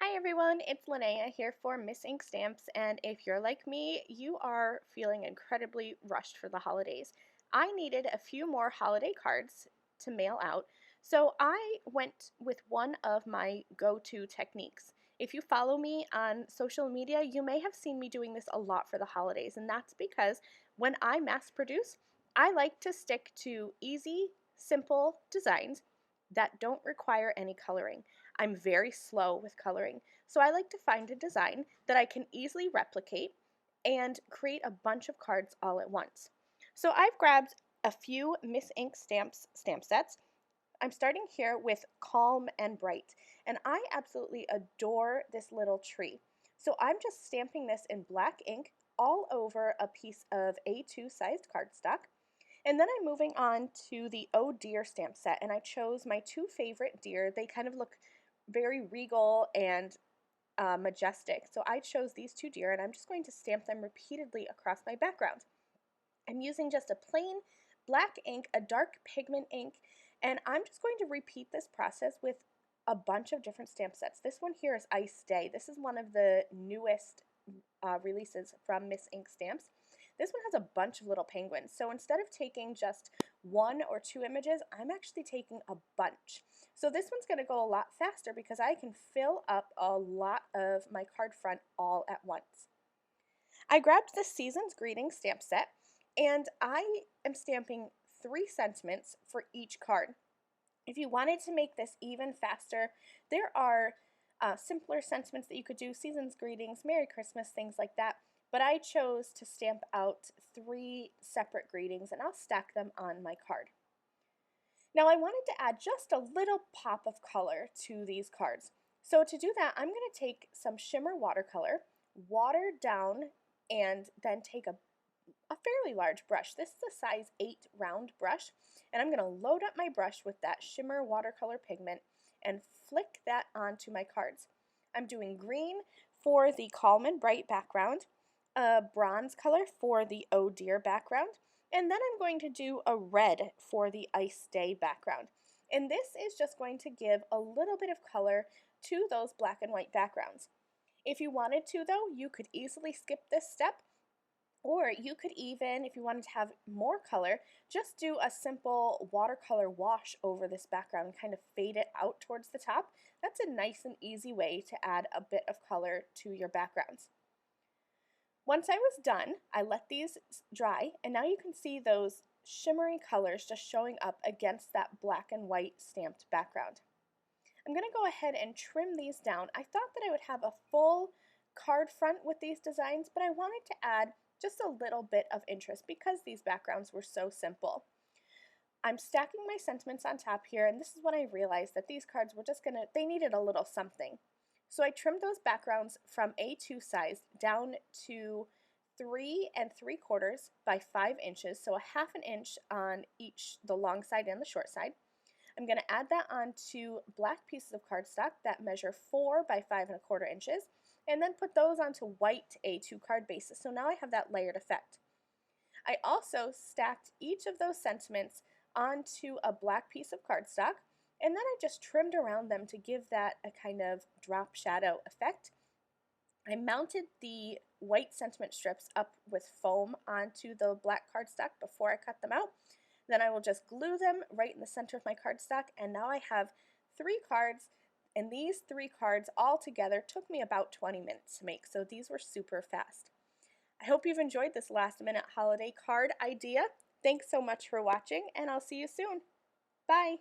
Hi everyone, it's Lynnea here for Miss Ink Stamps, and if you're like me, you are feeling incredibly rushed for the holidays. I needed a few more holiday cards to mail out, so I went with one of my go-to techniques. If you follow me on social media, you may have seen me doing this a lot for the holidays, and that's because when I mass produce, I like to stick to easy, simple designs that don't require any coloring. I'm very slow with coloring, so I like to find a design that I can easily replicate and create a bunch of cards all at once. So I've grabbed a few Miss Ink Stamps stamp sets. I'm starting here with Calm and Bright, and I absolutely adore this little tree. So I'm just stamping this in black ink all over a piece of A2 sized cardstock. And then I'm moving on to the Oh Dear stamp set, and I chose my two favorite deer. They kind of look very regal and majestic. So I chose these two deer, and I'm just going to stamp them repeatedly across my background. I'm using just a plain black ink, a dark pigment ink, and I'm just going to repeat this process with a bunch of different stamp sets. This one here is Ice Day. This is one of the newest releases from Miss Ink Stamps. This one has a bunch of little penguins, so instead of taking just one or two images, I'm actually taking a bunch. So this one's going to go a lot faster because I can fill up a lot of my card front all at once. I grabbed the Season's Greetings stamp set, and I am stamping 3 sentiments for each card. If you wanted to make this even faster, there are simpler sentiments that you could do, Season's Greetings, Merry Christmas, things like that. But I chose to stamp out 3 separate greetings, and I'll stack them on my card. Now I wanted to add just a little pop of color to these cards. So to do that, I'm going to take some shimmer watercolor, water down, and then take a fairly large brush. This is a size 8 round brush, and I'm going to load up my brush with that shimmer watercolor pigment and flick that onto my cards. I'm doing green for the Calm and Bright background, a bronze color for the Oh Dear background, and then I'm going to do a red for the Ice Day background. And this is just going to give a little bit of color to those black and white backgrounds. If you wanted to, though, you could easily skip this step, or you could even, if you wanted to have more color, just do a simple watercolor wash over this background and kind of fade it out towards the top. That's a nice and easy way to add a bit of color to your backgrounds. Once I was done, I let these dry, and now you can see those shimmery colors just showing up against that black and white stamped background. I'm going to go ahead and trim these down. I thought that I would have a full card front with these designs, but I wanted to add just a little bit of interest because these backgrounds were so simple. I'm stacking my sentiments on top here, and this is when I realized that these cards were they needed a little something. So I trimmed those backgrounds from A2 size down to 3 3/4 by 5 inches, so a ½ inch on each, the long side and the short side. I'm going to add that onto black pieces of cardstock that measure 4 by 5 1/4 inches, and then put those onto white A2 card bases. So now I have that layered effect. I also stacked each of those sentiments onto a black piece of cardstock, and then I just trimmed around them to give that a kind of drop shadow effect. I mounted the white sentiment strips up with foam onto the black cardstock before I cut them out. Then I will just glue them right in the center of my cardstock, and now I have 3 cards, and these 3 cards all together took me about 20 minutes to make, so these were super fast. I hope you've enjoyed this last minute holiday card idea. Thanks so much for watching, and I'll see you soon. Bye!